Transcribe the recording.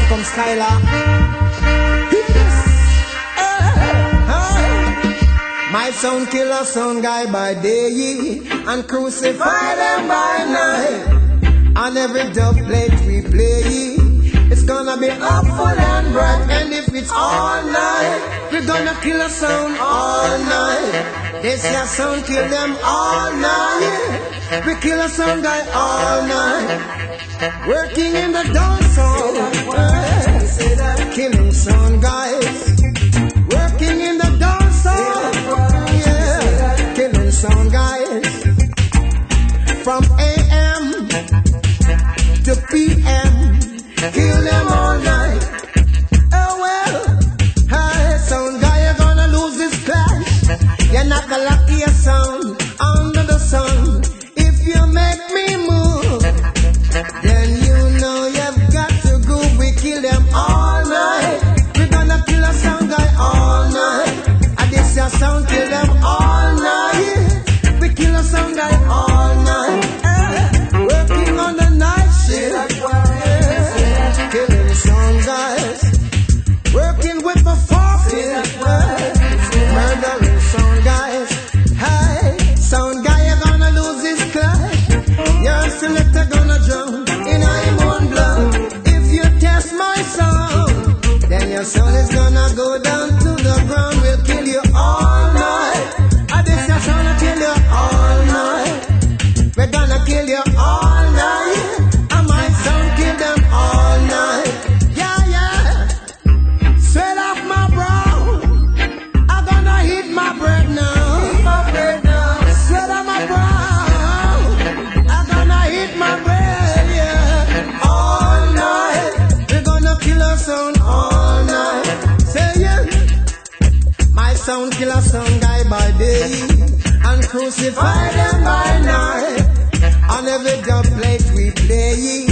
come Skylar. Hear this. My sound killer, sound guy by day, and crucify them by night. On every dub plate we play, it's gonna be up full and bright. And if it's all night, we're gonna kill a sound all night. This your sound kill them all night. We kill a sound guy all night. Working in the dancehall, killing sound guys. Working in the dancehall, yeah, killing sound guys. From AM to PM, kill them all night. Oh well, hey, sound guy, you're gonna lose this clash. You're not gonna lock your sound under the sun. If you make me move, then you know you've got to go. We kill them all night. We're gonna kill a sound guy all night. And this your sound, kill them all night. We kill a sound guy all night. Working on the night shift, killing sound guys. Working with the forfeit, murdering sound guys. Hey, sound guy, you're gonna lose this clash. Your selector gonna jump in your own blood. If you test my sound, then your soul is gonna go down to the ground. We'll kill you all night. And this your sound will kill you all night. We're gonna kill you all night. And my sound kill them all night. Yeah, yeah. Sweat off my brow. I'm gonna hit my bread now. Sweat off my brow. I'm gonna hit my bread, yeah. All night. We're gonna kill a sound all night. Say yeah. My sound kill a sound guy by day, and crucify them by night. On every dub plate we play,